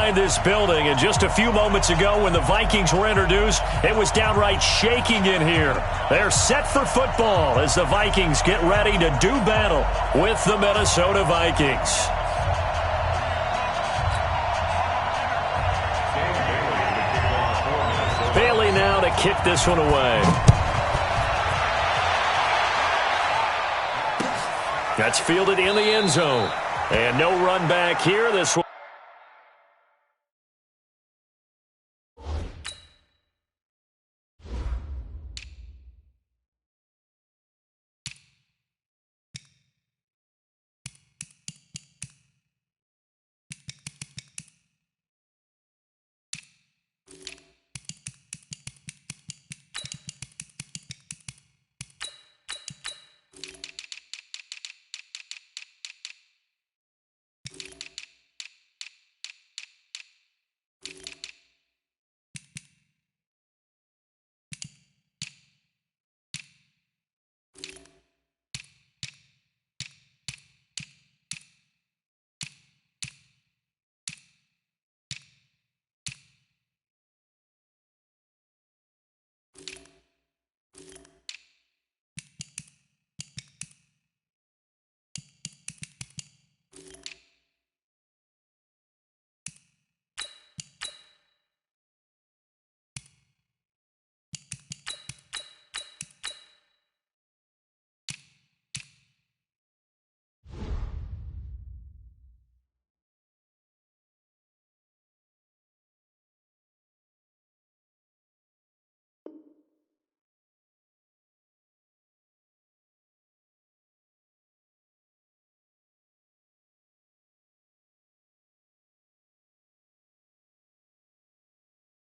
inside this building. And just a few moments ago when the Vikings were introduced, it was downright shaking in here. They're set for football as the Vikings get ready to do battle with the Minnesota Vikings. Bailey now to kick this one away. That's fielded in the end zone. And no run back here. This one.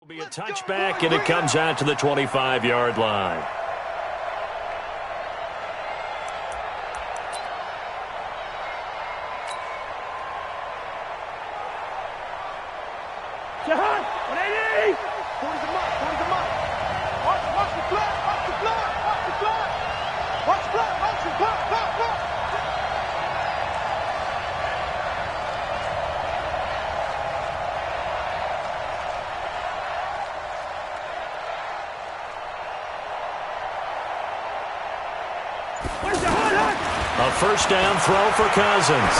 Will be a touchback, and it comes out to the 25-yard line. Jahan, 180! 40's a mark, 40's a mark. Watch the blood, watch the blood, watch the blood. Watch the blood, watch the blood, blood. A first down throw for Cousins.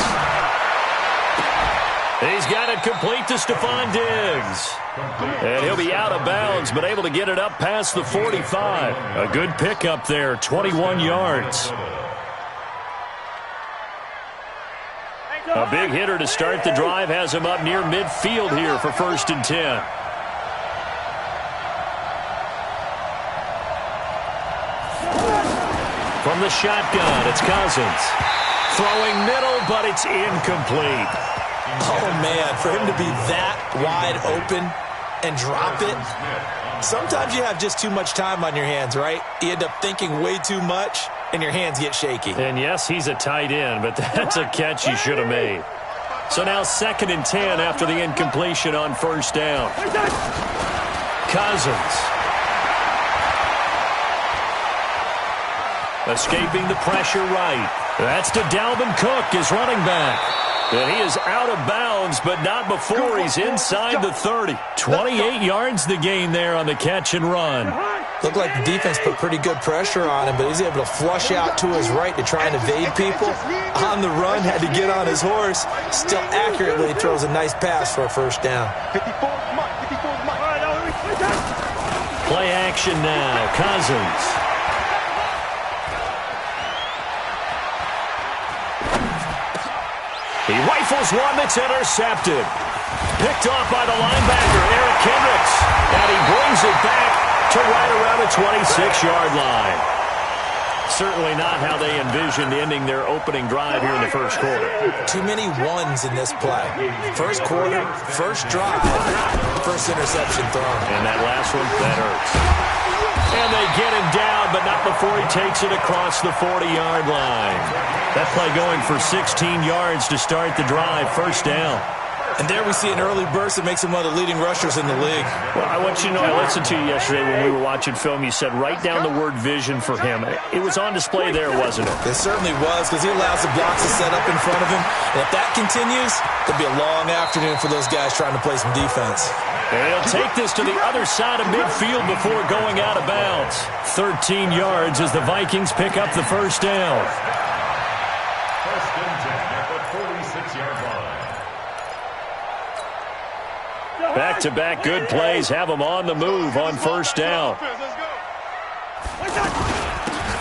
He's got it complete to Stephon Diggs. And he'll be out of bounds, but able to get it up past the 45. A good pickup there, 21 yards. A big hitter to start the drive has him up near midfield here for 1st and 10. From the shotgun, it's Cousins. Throwing middle, but it's incomplete. Oh, man, for him to be that wide open and drop it. Sometimes you have just too much time on your hands, right? You end up thinking way too much, and your hands get shaky. And, yes, he's a tight end, but that's a catch he should have made. So now 2nd and 10 after the incompletion on 1st down. Cousins. Escaping the pressure right. That's to Dalvin Cook, his running back. And he is out of bounds, but not before he's inside the 30. 28 yards the gain there on the catch and run. Looked like the defense put pretty good pressure on him, but he's able to flush out to his right to try and evade people. On the run, had to get on his horse. Still accurately throws a nice pass for a 1st down. Play action now. Cousins. He rifles one that's intercepted. Picked off by the linebacker, Eric Kendricks. And he brings it back to right around the 26-yard line. Certainly not how they envisioned ending their opening drive here in the 1st quarter. Too many ones in this play. 1st quarter, 1st drive, 1st interception thrown. And that last one, that hurts. And they get him down, but not before he takes it across the 40-yard line. That play going for 16 yards to start the drive. 1st down. And there we see an early burst that makes him one of the leading rushers in the league. Well, I want you to know, I listened to you yesterday when we were watching film. You said write down the word vision for him. It was on display there, wasn't it? It certainly was, because he allows the blocks to set up in front of him. And if that continues, it'll be a long afternoon for those guys trying to play some defense. And he'll take this to the other side of midfield before going out of bounds. 13 yards as the Vikings pick up the first down. First and 10 at the 46-yard line. Back-to-back good plays have them on the move on first down.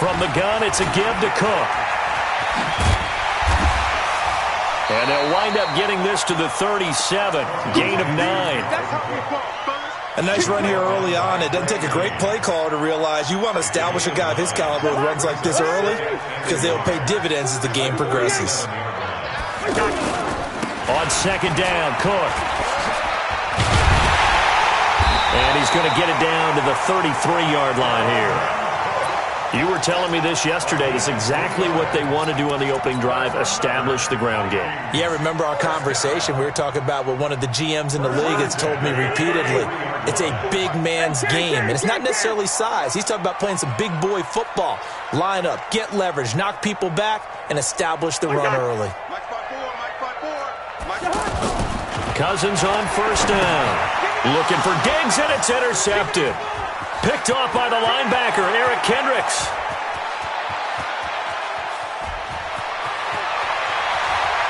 From the gun, it's a give to Cook. And they'll wind up getting this to the 37, gain of 9. A nice run here early on. It doesn't take a great play caller to realize you want to establish a guy of his caliber with runs like this early, because they'll pay dividends as the game progresses. On second down, Cook. And he's going to get it down to the 33-yard line here. You were telling me this yesterday. It's exactly what they want to do on the opening drive, establish the ground game. Yeah, remember our conversation? We were talking about what one of the GMs in the league has told me repeatedly. It's a big man's game, and it's not necessarily size. He's talking about playing some big boy football. Line up, get leverage, knock people back, and establish the run early. Cousins on first down. Looking for Diggs, and it's intercepted. Picked off by the linebacker, Eric Kendricks.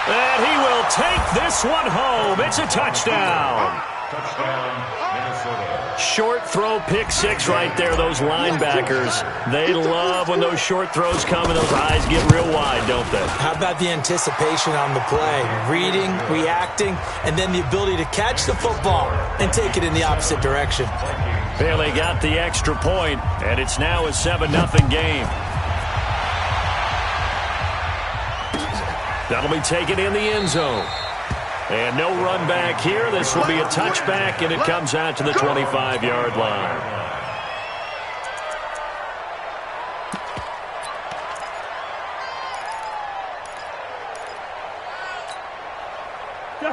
And he will take this one home. It's a touchdown. Touchdown, Minnesota. Short throw, pick six right there. Those linebackers, they love when those short throws come and those eyes get real wide, don't they? How about the anticipation on the play? Reading, reacting, and then the ability to catch the football and take it in the opposite direction. Well, they got the extra point, and it's now a 7-0 game. That'll be taken in the end zone. And no run back here. This will be a touchback, and it comes out to the 25-yard line.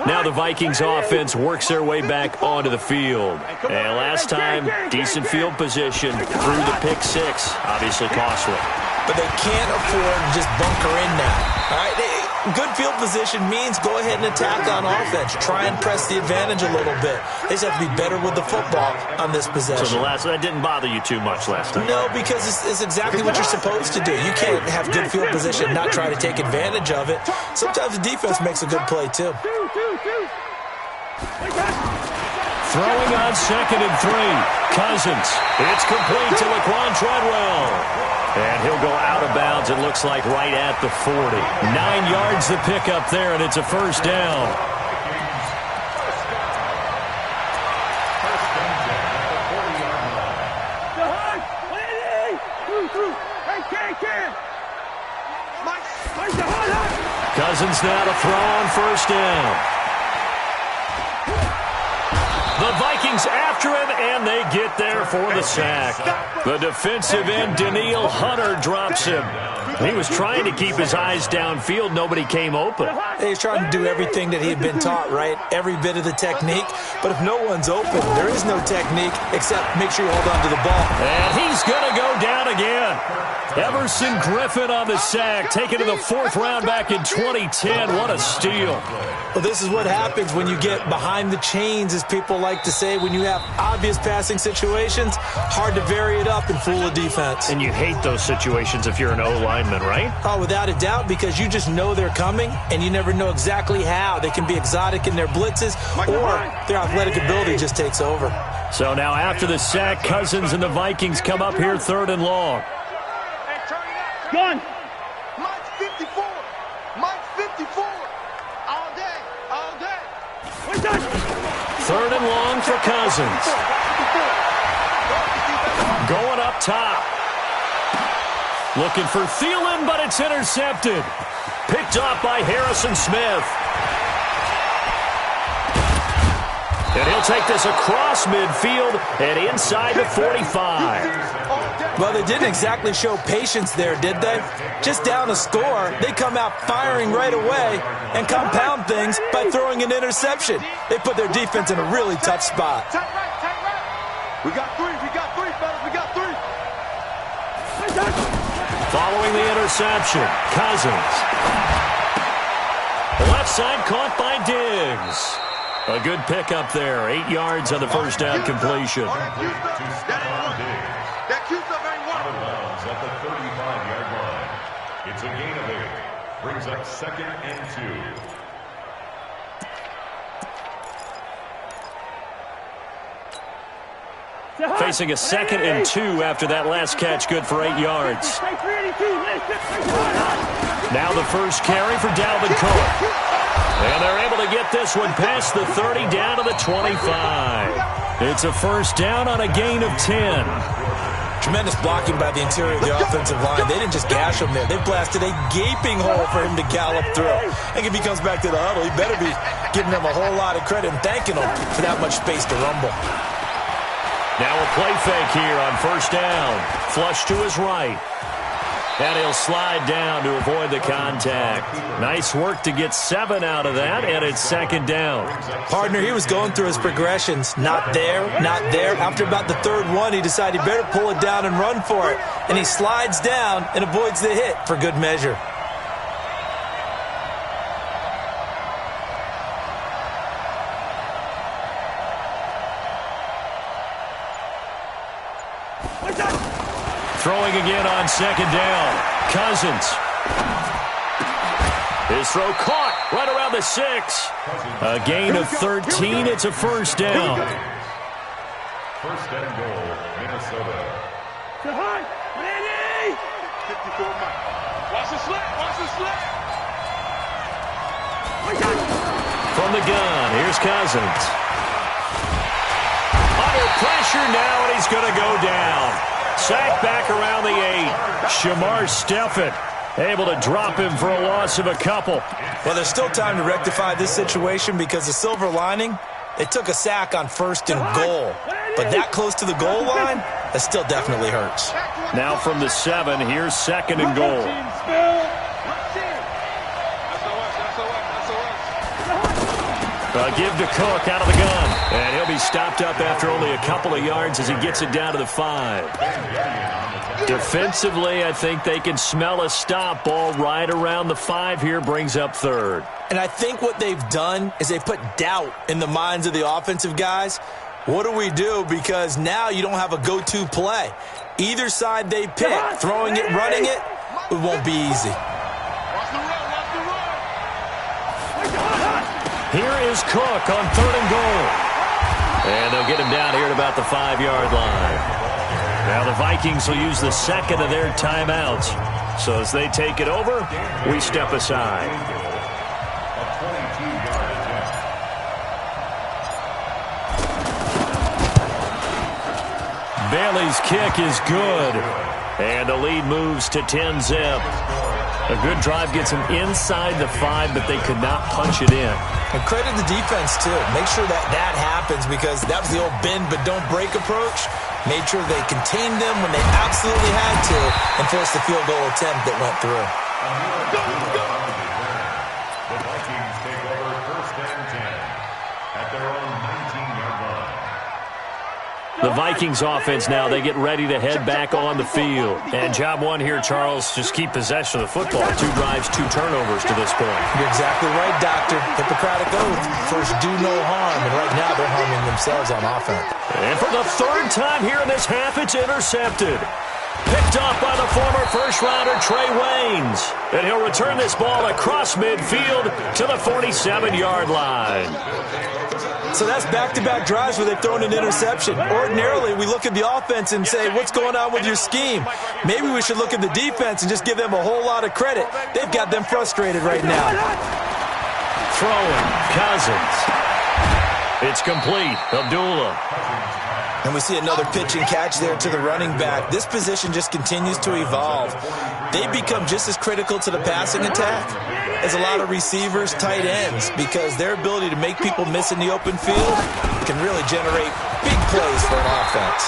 Now the Vikings offense works their way back onto the field. And last time, decent field position through the pick six. Obviously costly. But they can't afford to just bunker in now. All right, good field position means go ahead and attack on offense. Try and press the advantage a little bit. They just have to be better with the football on this possession. So that didn't bother you too much last time? No, because it's exactly what you're supposed to do. You can't have good field position and not try to take advantage of it. Sometimes the defense makes a good play, too. Throwing on 2nd and 3. Cousins. It's complete to Laquan Treadwell. And he'll go out of bounds, it looks like, right at the 40. 9 yards to pick up there, and it's a first down. Cousins now to throw on first down. The Vikings after him, and they get there for the sack. The defensive end, Danielle Hunter, drops him. He was trying to keep his eyes downfield. Nobody came open. He's trying to do everything that he had been taught, right? Every bit of the technique. But if no one's open, there is no technique except make sure you hold on to the ball. And he's going to go down again. Everson Griffin on the sack, taken to the 4th round back in 2010. What a steal. Well, this is what happens when you get behind the chains, as people like to say. When you have obvious passing situations, hard to vary it up and fool a defense. And you hate those situations if you're an O-lineman, right? Oh, without a doubt, because you just know they're coming, and you never know exactly how. They can be exotic in their blitzes, or their athletic ability just takes over. So now after the sack, Cousins and the Vikings come up here 3rd and long. Gun. Mike's 54. Mike's 54. All day. All day. 3rd and long for Cousins. Going up top. Looking for Thielen, but it's intercepted. Picked off by Harrison Smith. And he'll take this across midfield and inside the 45. Well, they didn't exactly show patience there, did they? Just down a score, they come out firing right away and compound things by throwing an interception. They put their defense in a really tough spot. Tight right. We got three, fellas, we got three. Following the interception, Cousins. The left side caught by Diggs. A good pickup there. 8 yards on the first down completion. That Q-stuff ain't Out of working. bounds at the 35-yard line. It's a gain of 8. Brings up 2nd and 2. Facing a 2nd and 2 after that last catch, good for 8 yards. Now the first carry for Dalvin Cook. And they're able to get this one past the 30 down to the 25. It's a first down on a gain of 10. Tremendous blocking by the interior of the offensive line. They didn't just gash him there. They blasted a gaping hole for him to gallop through. I think if he comes back to the huddle, he better be giving them a whole lot of credit and thanking them for that much space to rumble. Now a play fake here on first down. Flush to his right. And he'll slide down to avoid the contact. Nice work to get 7 out of that, and it's 2nd down. Partner, he was going through his progressions. Not there, not there. After about the third one, he decided he better pull it down and run for it. And he slides down and avoids the hit for good measure. Throwing again on 2nd down. Cousins. His throw caught right around the 6. A gain of 13. It's a first down. First and goal, Minnesota. To high. Ready. 54 Mike. Watch the slant. Watch the slant. From the gun, here's Cousins. Under pressure now, and he's going to go down. Sacked back around the 8. Shamar Stephen able to drop him for a loss of a couple. Well, there's still time to rectify this situation because the silver lining, they took a sack on 1st and goal. But that close to the goal line, that still definitely hurts. Now from the 7, here's 2nd and goal. Give to Cook out of the gun. And he'll be stopped up after only a couple of yards as he gets it down to the 5. Defensively, I think they can smell a stop. Ball right around the 5 here, brings up 3rd. And I think what they've done is they put doubt in the minds of the offensive guys. What do we do? Because now you don't have a go-to play. Either side they pick, throwing it, running it, it won't be easy. Here is Cook on 3rd and goal. And they'll get him down here at about the 5-yard line. Now the Vikings will use the 2nd of their timeouts. So as they take it over, we step aside. Bailey's kick is good. And the lead moves to 10-zip. A good drive gets them inside the 5, but they could not punch it in. And credit the defense, too. Make sure that happens because that was the old bend but don't break approach. Made sure they contained them when they absolutely had to and forced the field goal attempt that went through. The Vikings take over 1st and 10 at their own 19-yard line. The Vikings offense now, they get ready to head back on the field. And job one here, Charles, just keep possession of the football. 2 drives, 2 turnovers to this point. You're exactly right, Doctor. Hippocratic oath. First, do no harm. And right now, they're harming themselves on offense. And for the 3rd time here in this half, it's intercepted. Picked off by the former first-rounder Trey Waynes. And he'll return this ball across midfield to the 47-yard line. So that's back-to-back drives where they've thrown an interception. Ordinarily, we look at the offense and say, what's going on with your scheme? Maybe we should look at the defense and just give them a whole lot of credit. They've got them frustrated right now. Throwing, Cousins. It's complete. Abdullah. And we see another pitch and catch there to the running back. This position just continues to evolve. They become just as critical to the passing attack as a lot of receivers, tight ends, because their ability to make people miss in the open field can really generate big plays for an offense.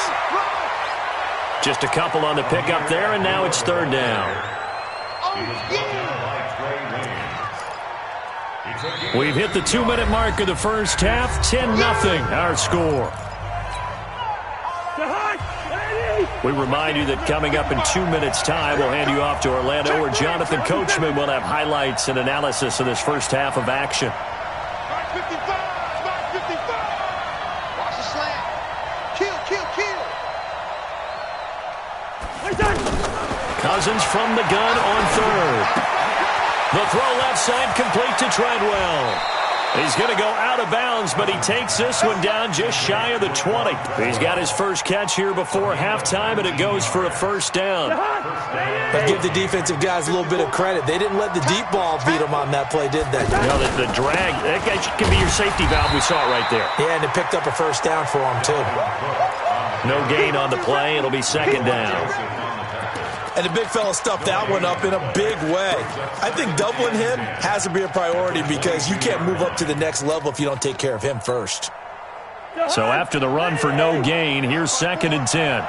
Just a couple on the pickup there, and now it's third down. We've hit the 2-minute mark of the first half. 10-0 our score. We remind you that coming up in 2 minutes' time, we'll hand you off to Orlando, where Jonathan Coachman will have highlights and analysis of this first half of action. Watch the slant. Kill. Cousins from the gun on third. The throw left side complete to Treadwell. He's going to go out of bounds, but he takes this one down just shy of the 20. He's got his first catch here before halftime, and it goes for a first down. But give the defensive guys a little bit of credit. They didn't let the deep ball beat them on that play, did they? No, the drag, that can be your safety valve. We saw it right there. Yeah, and it picked up a first down for him, too. No gain on the play. It'll be second down. And the big fella stuffed that one up in a big way. I think doubling him has to be a priority because you can't move up to the next level if you don't take care of him first. So after the run for no gain, here's 2nd and 10.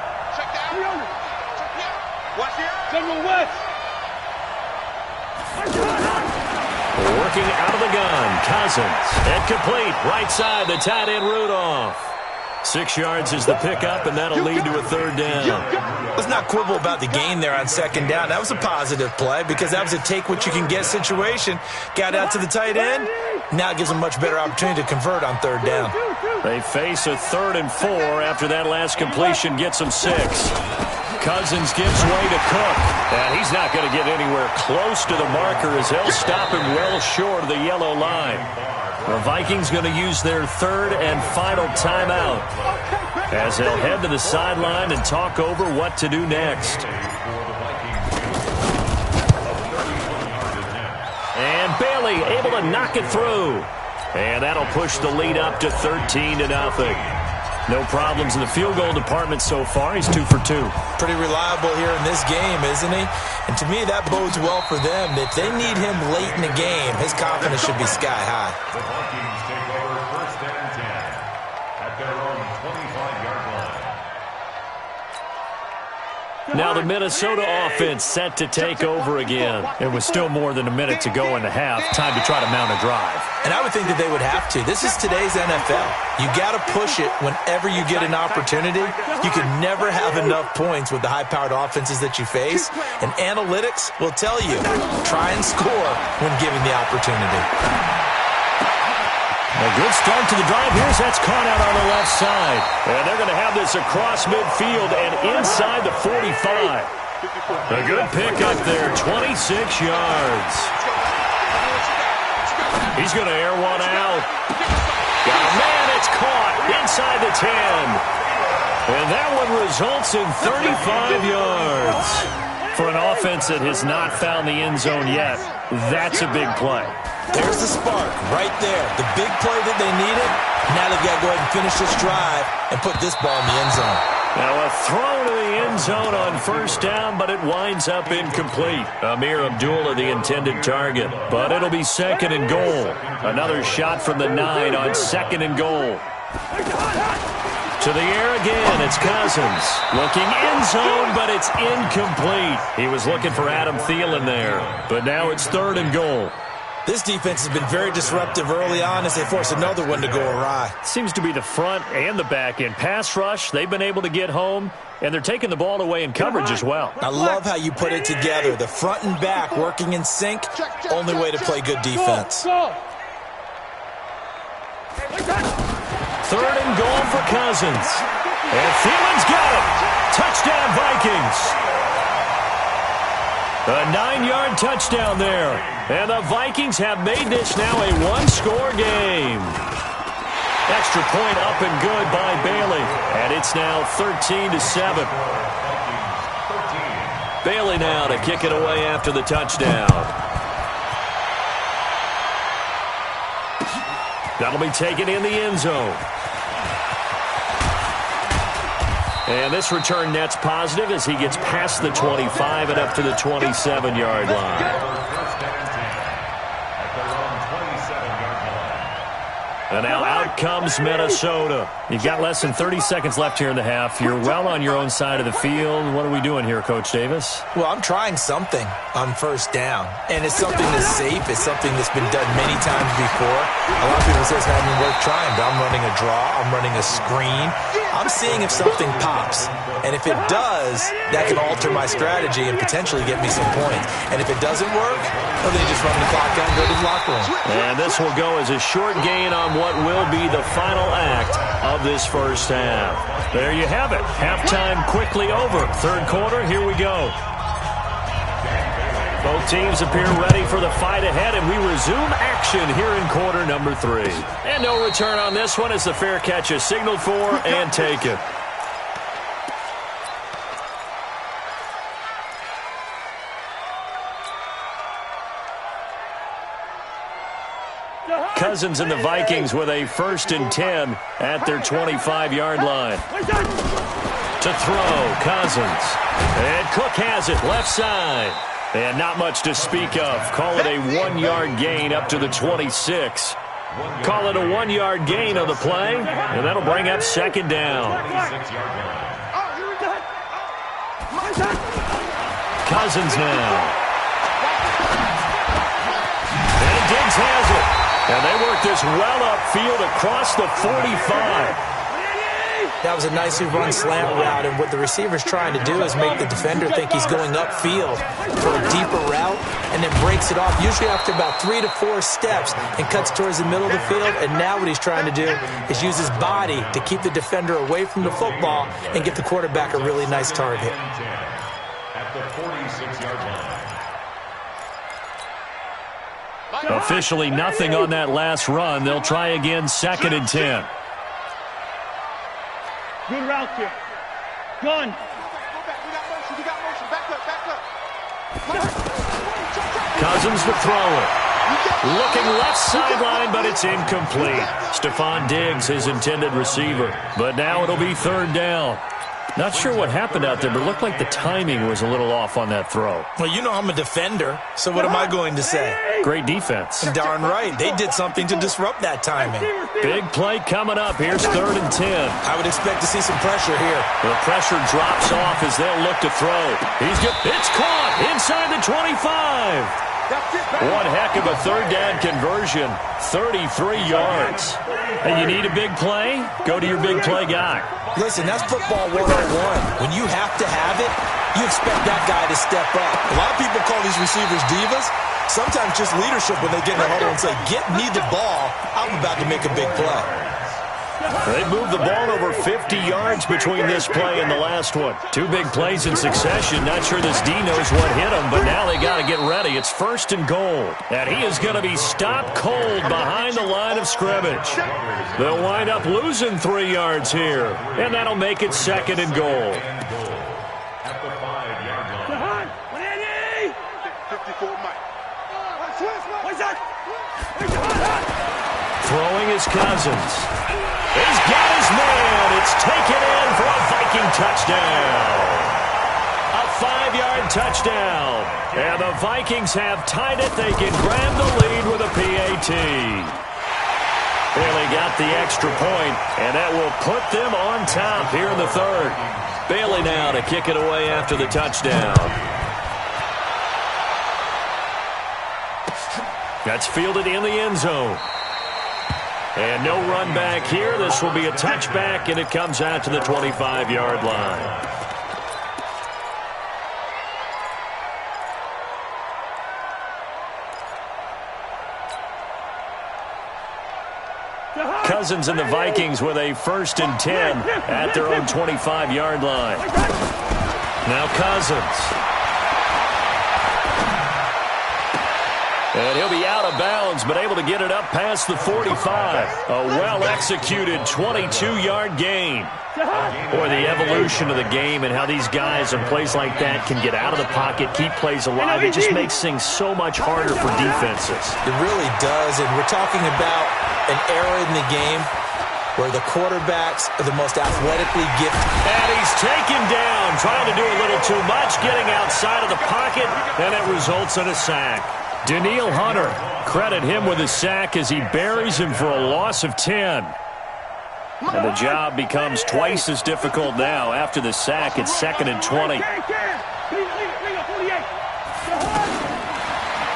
Working out of the gun, Cousins. Incomplete, right side, the tight end Rudolph. 6 yards is the pickup, and that'll lead to a third down. Let's not quibble about the gain there on second down. That was a positive play because that was a take-what-you-can-get situation. Got out to the tight end. Now it gives them a much better opportunity to convert on third down. They face a 3rd and 4 after that last completion gets them 6. Cousins gives way to Cook, and he's not going to get anywhere close to the marker as they'll stop him well short of the yellow line. The Vikings going to use their 3rd and final timeout as they'll head to the sideline and talk over what to do next. And Bailey able to knock it through. And that'll push the lead up to 13-0. No problems in the field goal department so far. He's 2 for 2. Pretty reliable here in this game, isn't he? And to me, that bodes well for them. If they need him late in the game, his confidence should be sky high. The Vikings take over 1st and 10 at their own 25-yard line. Now the Minnesota offense set to take over again. It was still more than a minute to go in the half. Time to try to mount a drive. And I would think that they would have to. This is today's NFL. You got to push it whenever you get an opportunity. You can never have enough points with the high-powered offenses that you face. And analytics will tell you, try and score when given the opportunity. A good start to the drive. Here's that's caught out on the left side. And they're going to have this across midfield and inside the 45. A good pick up there, 26 yards. He's going to air one out. Got a man, it's caught inside the 10. And that one results in 35 yards. For an offense that has not found the end zone yet, that's a big play. There's the spark right there. The big play that they needed. Now they've got to go ahead and finish this drive and put this ball in the end zone. Now a throw to the end zone on first down, but it winds up incomplete. Amir Abdullah, the intended target. But it'll be 2nd and goal. Another shot from the 9 on 2nd and goal. To the air again, it's Cousins. Looking end zone, but it's incomplete. He was looking for Adam Thielen there. But now it's 3rd and goal. This defense has been very disruptive early on as they force another one to go awry. Seems to be the front and the back end. Pass rush, they've been able to get home, and they're taking the ball away in coverage as well. I love how you put it together. The front and back working in sync, only way to play good defense. 3rd and goal for Cousins. And Thielen's got it. Touchdown, Vikings. A 9-yard touchdown there. And the Vikings have made this now a 1-score game. Extra point up and good by Bailey. And it's now 13-7. Bailey now to kick it away after the touchdown. That'll be taken in the end zone. And this return net's positive as he gets past the 25 and up to the 27-yard line. And now out comes Minnesota. You've got less than 30 seconds left here in the half. You're well on your own side of the field. What are we doing here, Coach Davis? Well, I'm trying something on first down, and it's something that's safe. It's something that's been done many times before. A lot of people say it's not even worth trying, but I'm running a draw. I'm running a screen. I'm seeing if something pops, and if it does, that can alter my strategy and potentially get me some points. And if it doesn't work, well, then you just run the clock down and go to the locker room. And this will go as a short gain on what will be the final act of this first half. There you have it. Halftime quickly over. Third quarter, here we go. Both teams appear ready for the fight ahead, and we resume action here in quarter number 3. And no return on this one as the fair catch is signaled for and taken. Cousins and the Vikings with a 1st and 10 at their 25-yard line. To throw, Cousins. And Cook has it, left side. And not much to speak of. Call it a 1-yard gain up to the 26. Call it a 1-yard gain of the play, and that'll bring up 2nd down. Cousins now. And Diggs has it. And they work this well upfield across the 45. That was a nicely run slant route, and what the receiver's trying to do is make the defender think he's going upfield for a deeper route, and then breaks it off, usually after about 3 to 4 steps, and cuts towards the middle of the field. And now what he's trying to do is use his body to keep the defender away from the football and get the quarterback a really nice target. At the 46-yard line. Officially nothing on that last run. They'll try again, 2nd and 10. Good route here. Gun. Go back. We got motion. Back up. Cousins to throw it. Looking left sideline, but it's incomplete. Stephon Diggs, his intended receiver. But now it'll be 3rd down. Not sure what happened out there, but it looked like the timing was a little off on that throw. Well, you know I'm a defender, so what am I going to say? Great defense. Darn right. They did something to disrupt that timing. Big play coming up. Here's 3rd and 10. I would expect to see some pressure here. The pressure drops off as they'll look to throw. It's caught inside the 25. One heck of a 3rd down conversion. 33 yards. And you need a big play? Go to your big play guy. Listen, that's football 101. When you have to have it, you expect that guy to step up. A lot of people call these receivers divas. Sometimes just leadership when they get in the huddle and say, get me the ball. I'm about to make a big play. They moved the ball over 50 yards between this play and the last one. 2 big plays in succession. Not sure this D knows what hit him, but now they got to get ready. It's 1st and goal. And he is going to be stopped cold behind the line of scrimmage. They'll wind up losing 3 yards here. And that'll make it 2nd and goal. At the 5-yard line. Throwing is Cousins. He's got his man. It's taken in for a Viking touchdown. A 5-yard touchdown. And the Vikings have tied it. They can grab the lead with a PAT. Bailey got the extra point, and that will put them on top here in the 3rd. Bailey now to kick it away after the touchdown. That's fielded in the end zone. And no run back here. This will be a touchback, and it comes out to the 25-yard line. Cousins and the Vikings with a 1st and 10 at their own 25-yard line. Now Cousins. And he'll be out of bounds, but able to get it up past the 45. A well-executed 22-yard gain. Boy, the evolution of the game and how these guys in plays like that can get out of the pocket, keep plays alive. It just makes things so much harder for defenses. It really does, and we're talking about an era in the game where the quarterbacks are the most athletically gifted. And he's taken down, trying to do a little too much, getting outside of the pocket, and it results in a sack. Daniil Hunter, credit him with a sack as he buries him for a loss of 10. And the job becomes twice as difficult now. After the sack, it's 2nd and 20.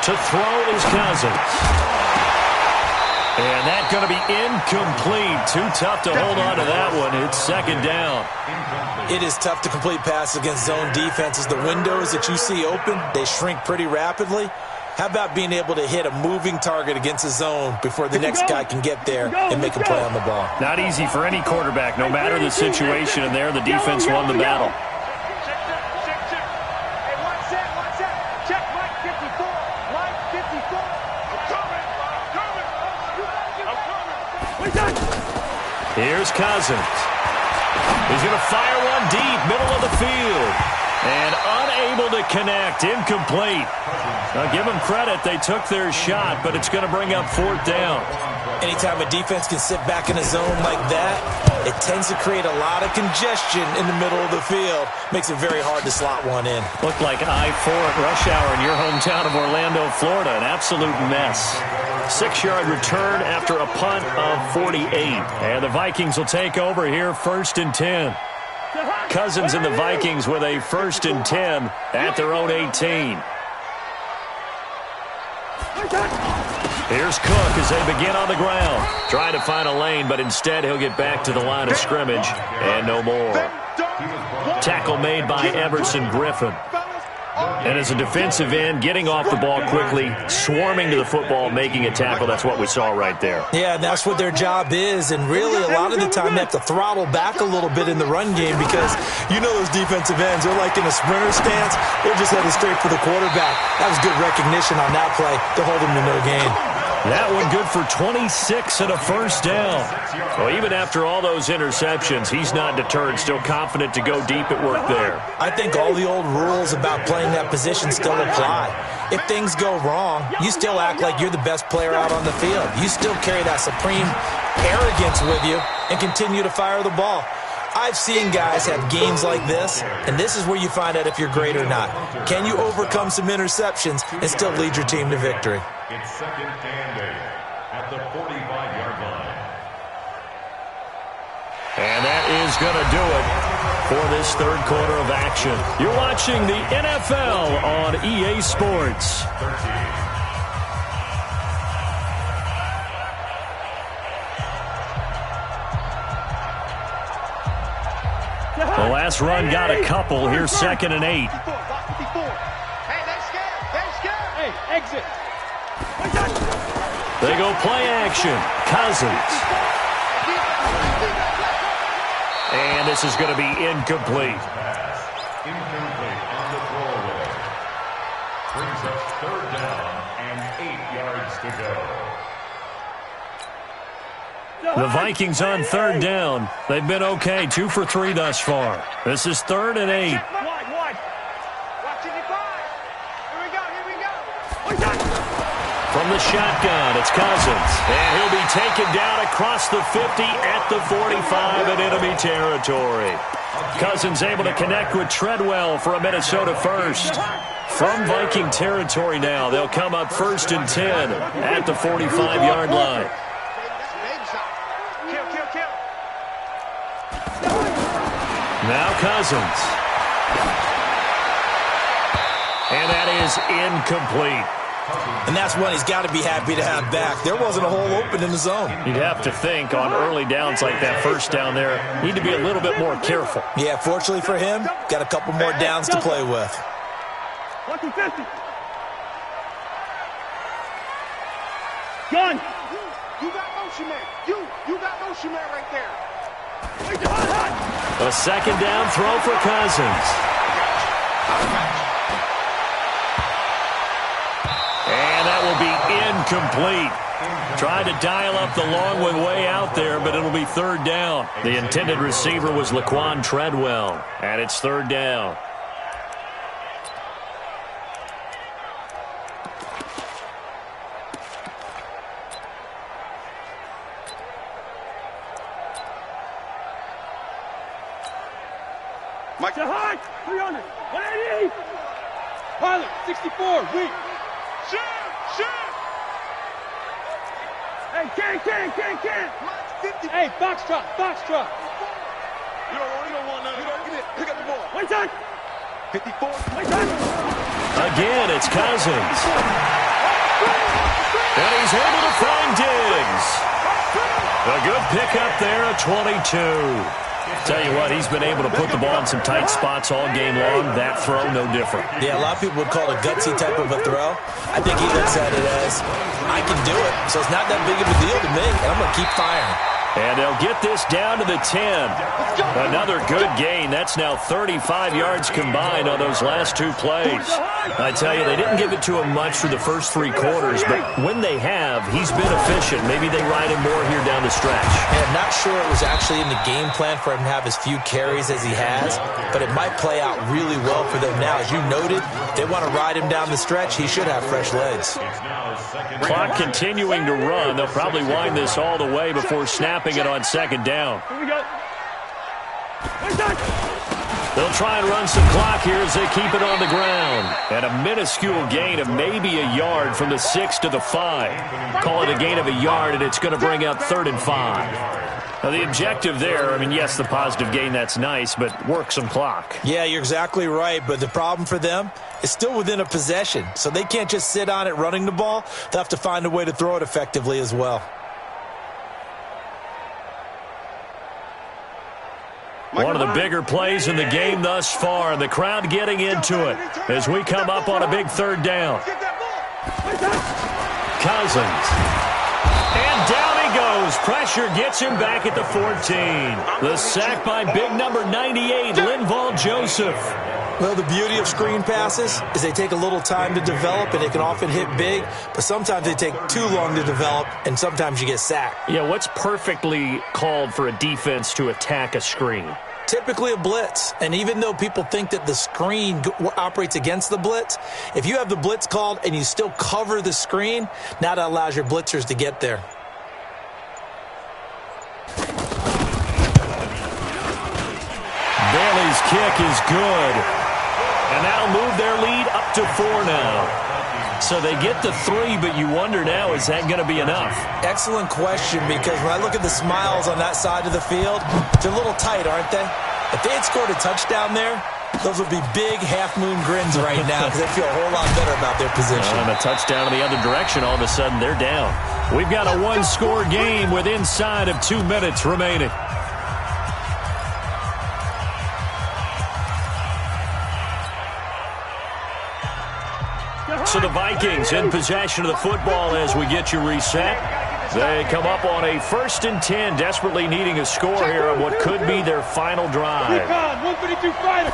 To throw is Cousins. And that's going to be incomplete. Too tough to hold on to that one. It's 2nd down. It is tough to complete passes against zone defenses. The windows that you see open, they shrink pretty rapidly. How about being able to hit a moving target against a zone before the next guy can get there and make a play on the ball? Not easy for any quarterback, no matter the situation. And there, the defense won the battle. Here's Cousins. He's going to fire one deep, middle of the field. And unable to connect, incomplete. Now give them credit, they took their shot, but it's going to bring up 4th down. Anytime a defense can sit back in a zone like that, it tends to create a lot of congestion in the middle of the field. Makes it very hard to slot one in. Looked like I-4 at rush hour in your hometown of Orlando, Florida. An absolute mess. 6-yard return after a punt of 48. And the Vikings will take over here, 1st and 10. Cousins and the Vikings with a 1st and 10 at their own 18. Here's Cook as they begin on the ground. Trying to find a lane, but instead he'll get back to the line of scrimmage and no more. Tackle made by Everson Griffin. And as a defensive end, getting off the ball quickly, swarming to the football, making a tackle. That's what we saw right there. Yeah, and that's what their job is. And really, a lot of the time, they have to throttle back a little bit in the run game because you know those defensive ends, they're like in a sprinter stance. They're just headed straight for the quarterback. That was good recognition on that play to hold him to no gain. That one good for 26 and a 1st down. Well, even after all those interceptions, he's not deterred, still confident to go deep at work there. I think all the old rules about playing that position still apply. If things go wrong, you still act like you're the best player out on the field. You still carry that supreme arrogance with you and continue to fire the ball. I've seen guys have games like this, and this is where you find out if you're great or not. Can you overcome some interceptions and still lead your team to victory? It's 2nd and 8 at the 45-yard line. And that is going to do it for this 3rd quarter of action. You're watching the NFL on EA Sports. 13. The last run got a couple. Here's 2nd and 8. Hey, they scared. They scared. Hey, exit. They go play action. Cousins. And this is going to be incomplete. Incomplete on the throwaway. Brings up 3rd down and 8 yards to go. The Vikings on 3rd down. They've been okay, 2 for 3 thus far. This is 3rd and 8. Watch it, 5. Here we go. From the shotgun, it's Cousins. And he'll be taken down across the 50 at the 45 in enemy territory. Cousins able to connect with Treadwell for a Minnesota 1st. From Viking territory now, they'll come up 1st and 10 at the 45-yard line. Now Cousins. And that is incomplete. And that's one he's got to be happy to have back. There wasn't a hole open in the zone. You'd have to think on early downs like that 1st down there, need to be a little bit more careful. Yeah, fortunately for him, got a couple more downs to play with. 150. Gun. You got motion man. You got motion man right there. A 2nd down throw for Cousins. And that will be incomplete. Tried to dial up the long one way out there, but it'll be 3rd down. The intended receiver was Laquan Treadwell, and it's 3rd down. Mike. To high. 300. 180. Pilot. 64. Weak. Shoot. Hey, Ken. Hey, box truck. You don't want none of that. Get it. Pick up the ball. Wait, son. 54. Wait, son. Again, it's Cousins. And he's able to find Diggs. A good pickup there at 22. Tell you what, he's been able to put the ball in some tight spots all game long. That throw, no different. Yeah, a lot of people would call it a gutsy type of a throw. I think he looks at it as, I can do it, so it's not that big of a deal to me, and I'm going to keep firing. And they'll get this down to the 10. Another good gain. That's now 35 yards combined on those last two plays. I tell you, they didn't give it to him much for the first 3 quarters, but when they have, he's been efficient. Maybe they ride him more here down the stretch. And I'm not sure it was actually in the game plan for him to have as few carries as he has, but it might play out really well for them now. As you noted, if they want to ride him down the stretch, he should have fresh legs. Clock continuing to run. They'll probably wind this all the way before snapping it on second down. Here we go. Wait, son. They'll try and run some clock here as they keep it on the ground. And a minuscule gain of maybe a yard from the 6 to the 5. Call it a gain of a yard, and it's going to bring up 3rd and 5. Now, the objective there, I mean, yes, the positive gain, that's nice, but work some clock. Yeah, you're exactly right, but the problem for them is still within a possession, so they can't just sit on it running the ball. They'll have to find a way to throw it effectively as well. One of the bigger plays in the game thus far, and the crowd getting into it as we come up on a big 3rd down. Cousins. And down he goes. Pressure gets him back at the 14. The sack by big number 98, Linval Joseph. Well, the beauty of screen passes is they take a little time to develop, and they can often hit big, but sometimes they take too long to develop, and sometimes you get sacked. Yeah, what's perfectly called for a defense to attack a screen? Typically a blitz, and even though people think that the screen operates against the blitz, if you have the blitz called and you still cover the screen, now that allows your blitzers to get there. Bailey's kick is good, and that'll move their lead up to 4 now. So they get the 3, but you wonder now, is that going to be enough? Excellent question, because when I look at the smiles on that side of the field, they're a little tight, aren't they? If they had scored a touchdown there, those would be big half-moon grins right now because they feel a whole lot better about their position. And a touchdown in the other direction, all of a sudden they're down. We've got a 1-score game with inside of 2 minutes remaining. So the Vikings in possession of the football as we get you reset. They come up on a 1st and 10, desperately needing a score here on what could be their final drive. 152 fighter.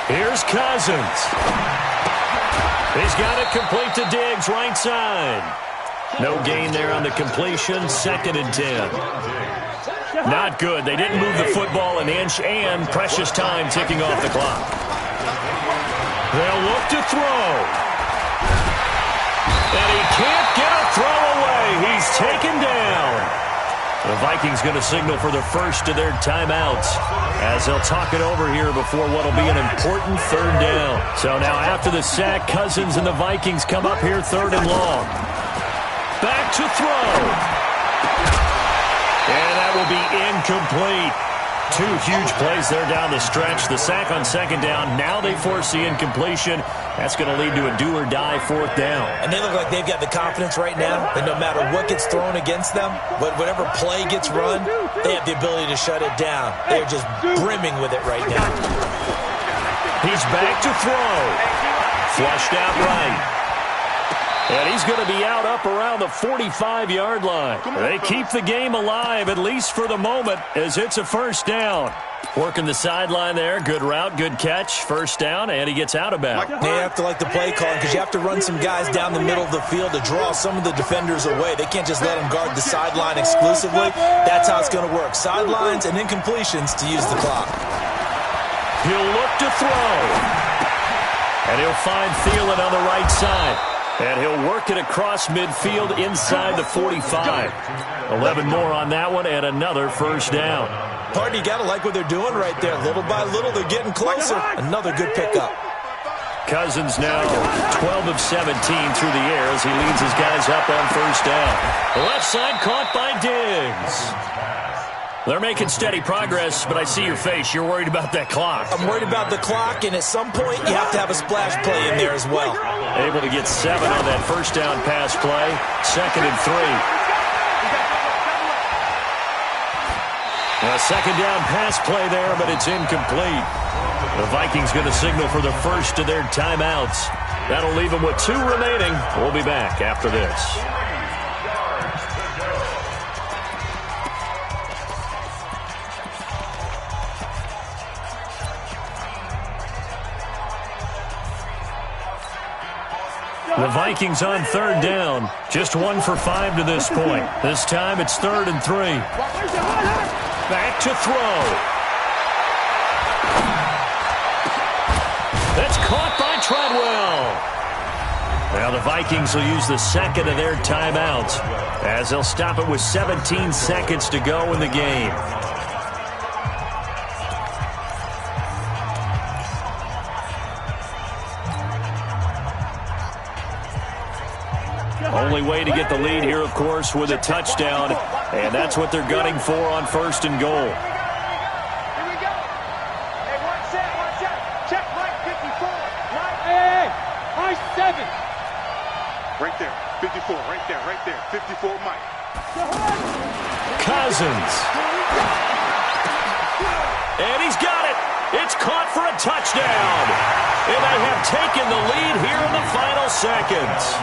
Here's Cousins. He's got it complete to Diggs, right side. No gain there on the completion, 2nd and 10. Not good. They didn't move the football an inch, and precious time ticking off the clock. They'll look to throw. And he can't get a throw away. He's taken down. The Vikings going to signal for the first of their timeouts as they'll talk it over here before what will be an important 3rd down. So now after the sack, Cousins and the Vikings come up here 3rd and long. Back to throw. And that will be incomplete. 2 huge plays there down the stretch. The sack on 2nd down. Now they force the incompletion. That's going to lead to a do-or-die 4th down. And they look like they've got the confidence right now that no matter what gets thrown against them, whatever play gets run, they have the ability to shut it down. They're just brimming with it right now. He's back to throw. Flushed out right. And he's going to be out up around the 45-yard line. They keep the game alive, at least for the moment, as it's a 1st down. Working the sideline there. Good route, good catch. 1st down, and he gets out of bounds. They have to like the play call because you have to run some guys down the middle of the field to draw some of the defenders away. They can't just let them guard the sideline exclusively. That's how it's going to work. Sidelines and incompletions to use the clock. He'll look to throw. And he'll find Thielen on the right side. And he'll work it across midfield inside the 45. 11 more on that one and another 1st down. Party, you got to like what they're doing right there. Little by little, they're getting closer. Another good pickup. Cousins now 12 of 17 through the air as he leads his guys up on first down. The left side caught by Diggs. They're making steady progress, but I see your face. You're worried about that clock. I'm worried about the clock, and at some point, you have to have a splash play in there as well. Able to get 7 on that first down pass play. 2nd and 3. A second down pass play there, but it's incomplete. The Vikings going to signal for the first of their timeouts. That'll leave them with 2 remaining. We'll be back after this. The Vikings on 3rd down. Just 1 for 5 to this point. This time it's 3rd and 3. Back to throw. That's caught by Treadwell. Now the Vikings will use the second of their timeouts as they'll stop it with 17 seconds to go in the game. Only way to get the lead here, of course, with a touchdown, and that's what they're gunning for on 1st and goal. Here we go. Hey, watch that. Check right 54. Right. Hey, Mike 7. Right there. 54. Right there. 54, Mike. Cousins. And he's got it. It's caught for a touchdown. And they have taken the lead here in the final seconds.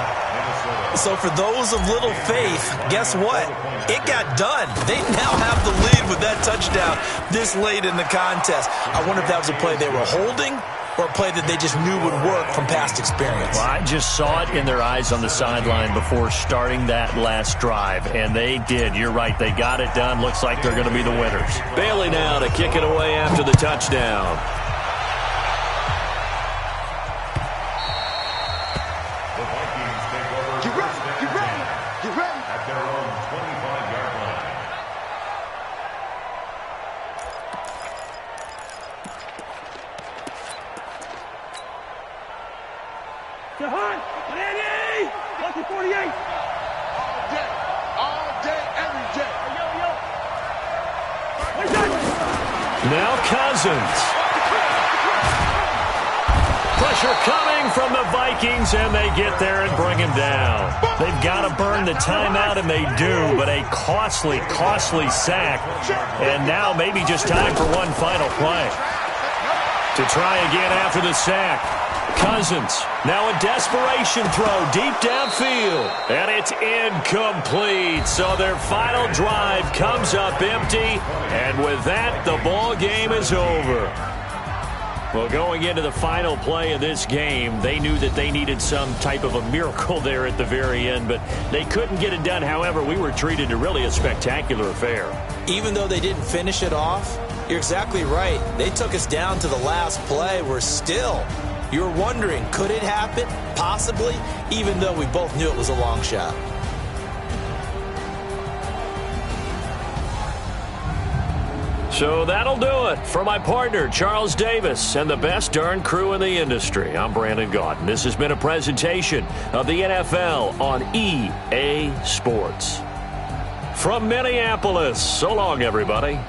So for those of little faith, guess what? It got done. They now have the lead with that touchdown this late in the contest. I wonder if that was a play they were holding or a play that they just knew would work from past experience. Well, I just saw it in their eyes on the sideline before starting that last drive, and they did. You're right. They got it done. Looks like they're going to be the winners. Bailey now to kick it away after the touchdown. Now Cousins. Pressure coming from the Vikings, and they get there and bring him down. They've got to burn the timeout, and they do, but a costly, costly sack. And now maybe just time for one final play. To try again after the sack. Cousins, now a desperation throw deep downfield, and it's incomplete. So their final drive comes up empty, and with that, the ball game is over. Well, going into the final play of this game, they knew that they needed some type of a miracle there at the very end, but they couldn't get it done. However, we were treated to really a spectacular affair. Even though they didn't finish it off, you're exactly right. They took us down to the last play. We're still... You're wondering, could it happen? Possibly, even though we both knew it was a long shot. So that'll do it for my partner, Charles Davis, and the best darn crew in the industry. I'm Brandon Gaudin. This has been a presentation of the NFL on EA Sports. From Minneapolis, so long, everybody.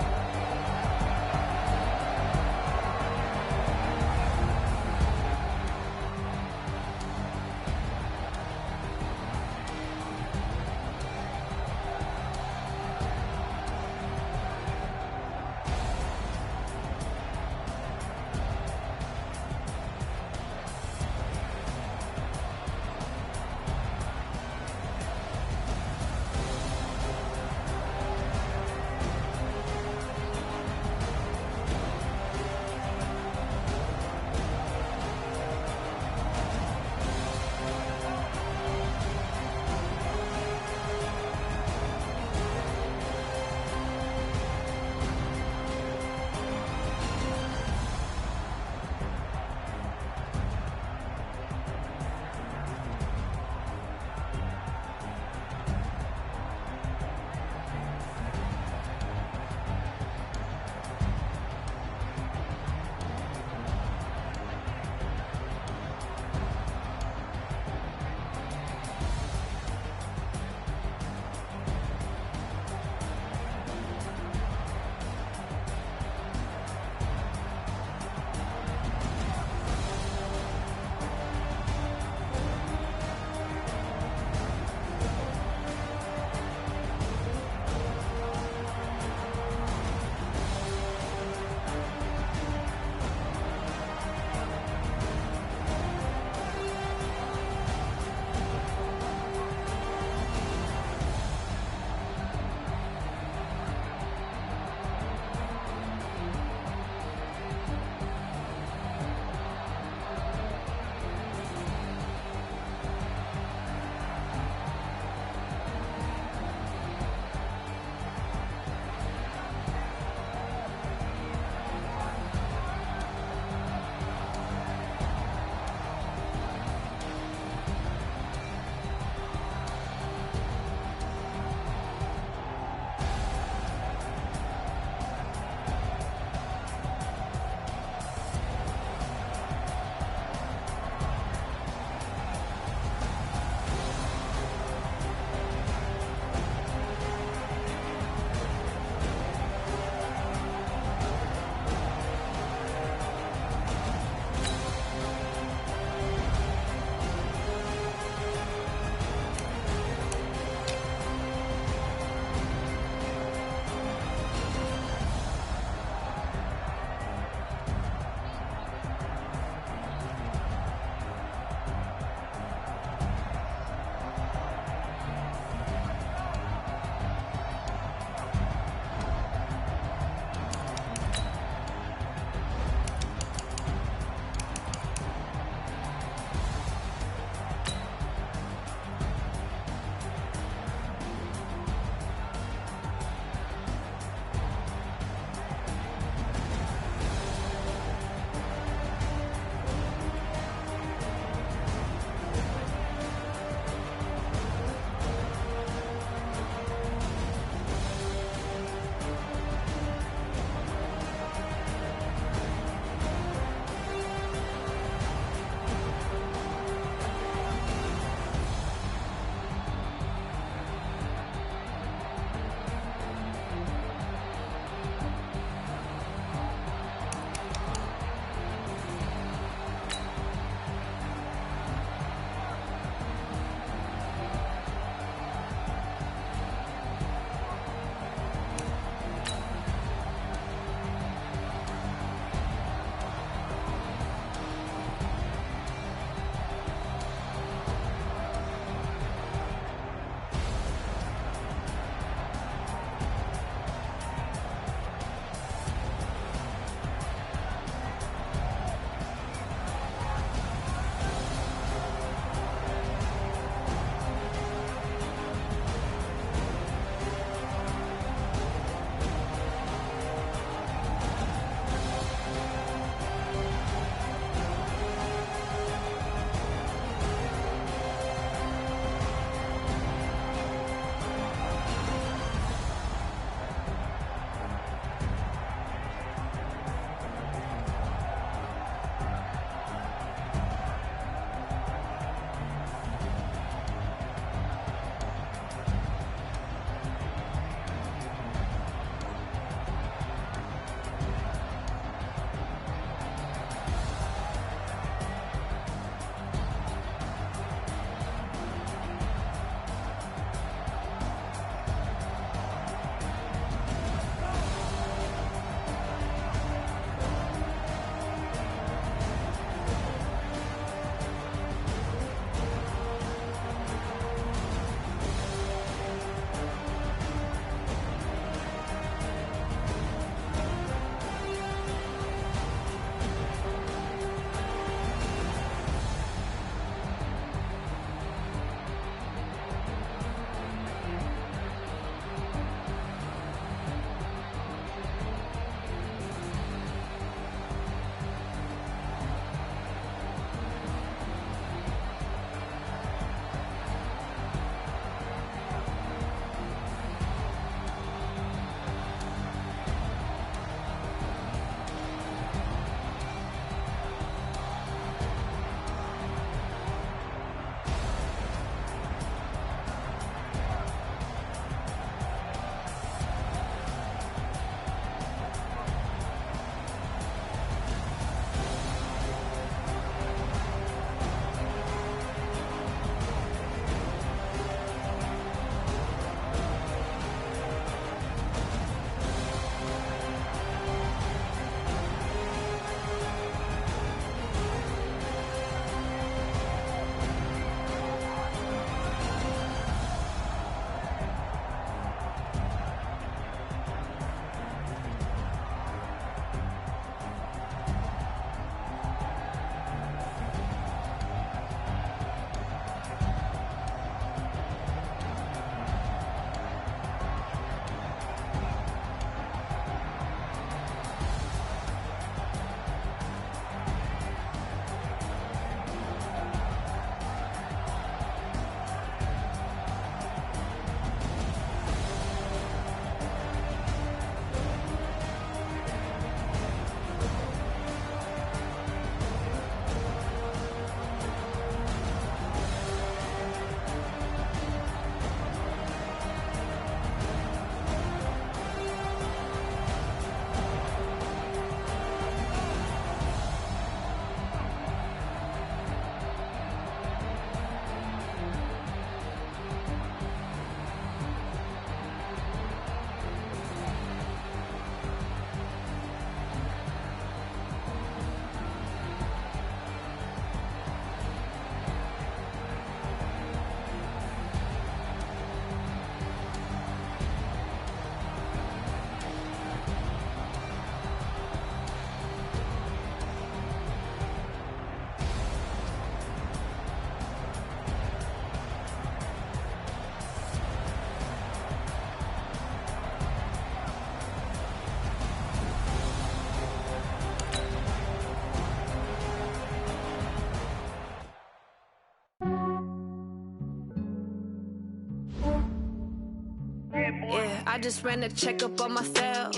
I just ran a checkup on myself.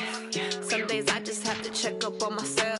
Some days I just have to check up on myself.